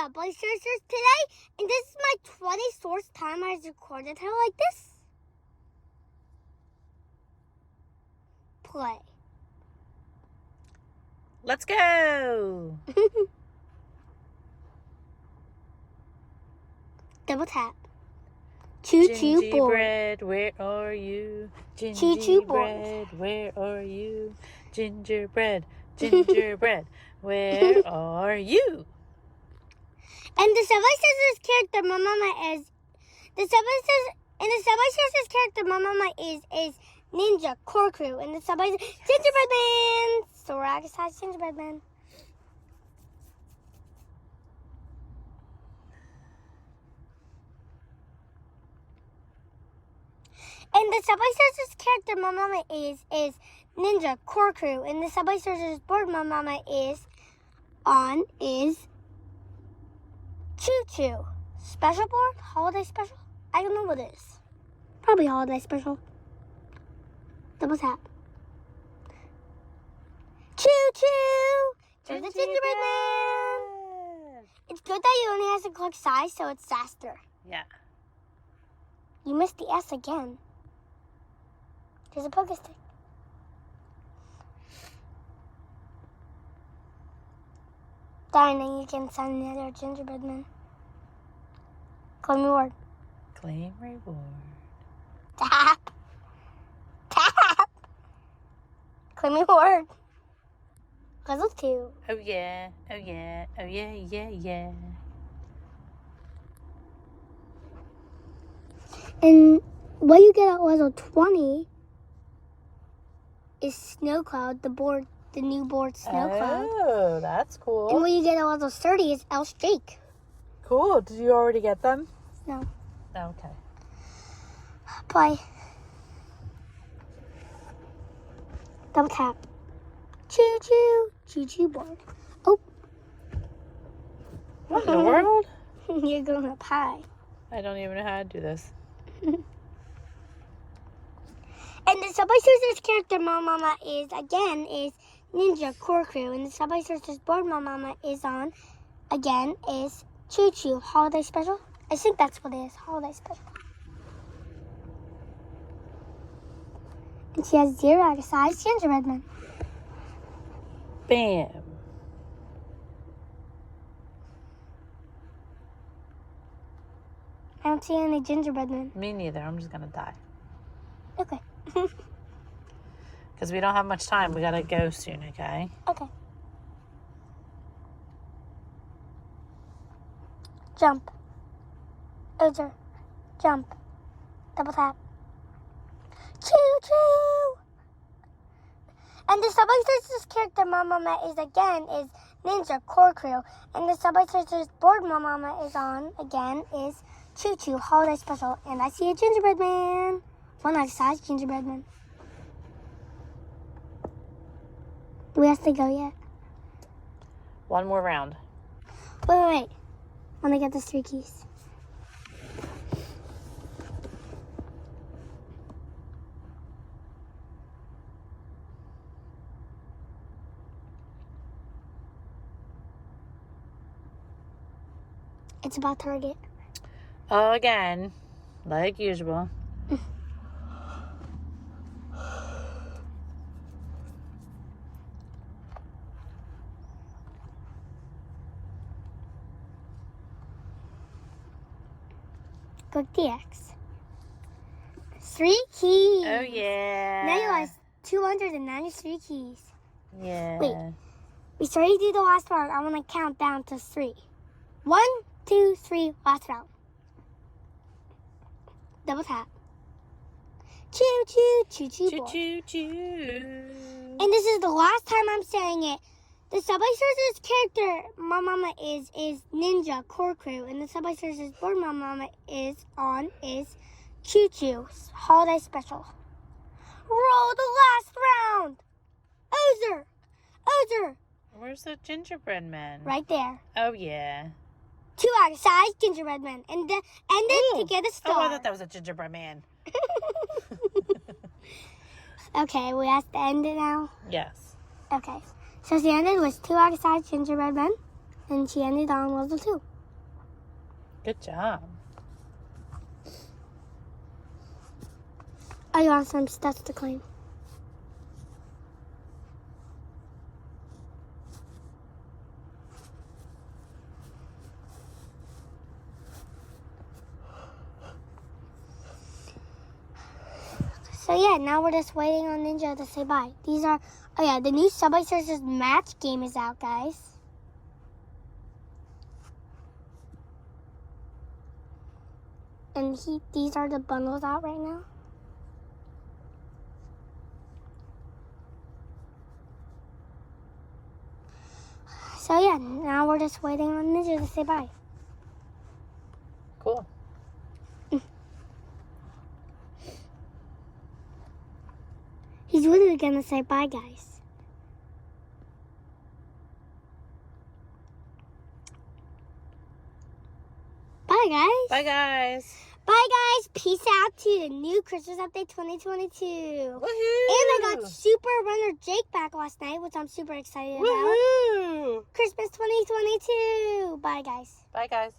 Subway Surfers today, and this is my 24th time I've recorded her like this. Play. Let's go. Double tap. Choo-choo board. Gingerbread, where are you? Choo-choo board. Gingerbread, where are you? Gingerbread, gingerbread, where are you? And the Subway Surfers character, my mama is the Subway Surfers character, my mama is Ninja Core Crew, and the Subway Gingerbread Man. So we're excited, Gingerbread Man. And the Subway Surfers character, my mama is Ninja Core Crew, and the Subway Surfers board, my mama is Choo Choo. Special board? Holiday special? I don't know what it is. Probably holiday special. Double tap. Choo Choo! There's the Gingerbread Man! It's good that you only have to click size so it's faster. Yeah. You missed the S again. There's a poker stick. Darn it, you can send another Gingerbread Man. Claim reward. Claim reward. Tap. Tap. Claim reward. Level 2. Oh yeah, oh yeah, oh yeah, yeah, yeah. And what you get at level 20 is Snow Cloud, the new board Snow Cloud. Oh, that's cool. And what you get at level 30 is Elf Drake. Cool. Did you already get them? No. Oh, okay. Play. Double tap. Choo choo. Choo choo board. Oh. What in the world? You're going up high. I don't even know how to do this. And the Subway Surfers character my mama is Ninja Core Crew. And the Subway Surfers board my mama is Choo Choo Holiday Special. I think that's what it is. Holiday Special. And she has 0 out of size Gingerbread Man. Bam. I don't see any Gingerbread Men. Me neither. I'm just gonna die. Okay. Because we don't have much time. We gotta go soon, okay? Okay. Jump. Over. Jump. Double tap. Choo choo! And the Subway Surfers character my mama is Ninja Core Crew. And the Subway Surfers board my mama is Choo Choo Holiday Special. And I see a Gingerbread Man. 1 out of size Gingerbread Man. Do we have to go yet? One more round. Wait. Let me get the 3 keys. It's about Target. Again, like usual. Click the X. 3 keys. Oh yeah. Now you have 293 keys. Yeah. Wait. Before you do the last round, I want to count down to 3. 1, 2, 3, last round. Double tap. Choo choo, choo choo Choo board. choo choo. And this is the last time I'm saying it. The Subway Surfers character my mama is Ninja Core Crew, and the Subway Surfers board my mama is Choo Choo Holiday Special. Roll the last round. Ozer. Where's the Gingerbread Man? Right there. Oh yeah. 2 out of size Gingerbread Man, and then to get a star. Oh, I thought that was a Gingerbread Man. Okay, we have to end it now. Yes. Okay, so she ended with 2 out of size Gingerbread Man, and she ended on level 2. Good job. I want some stats to claim. So yeah, now we're just waiting on Ninja to say bye. These are, oh yeah, the new Subway Searchers match game is out, guys. And these are the bundles out right now. So yeah, now we're just waiting on Ninja to say bye. Cool. He's really gonna say bye, guys. Bye, guys. Bye, guys. Bye, guys. Peace out to the new Christmas Update 2022. Woohoo! And I got Super Runner Jake back last night, which I'm super excited about. Woohoo! Christmas 2022. Bye, guys. Bye, guys.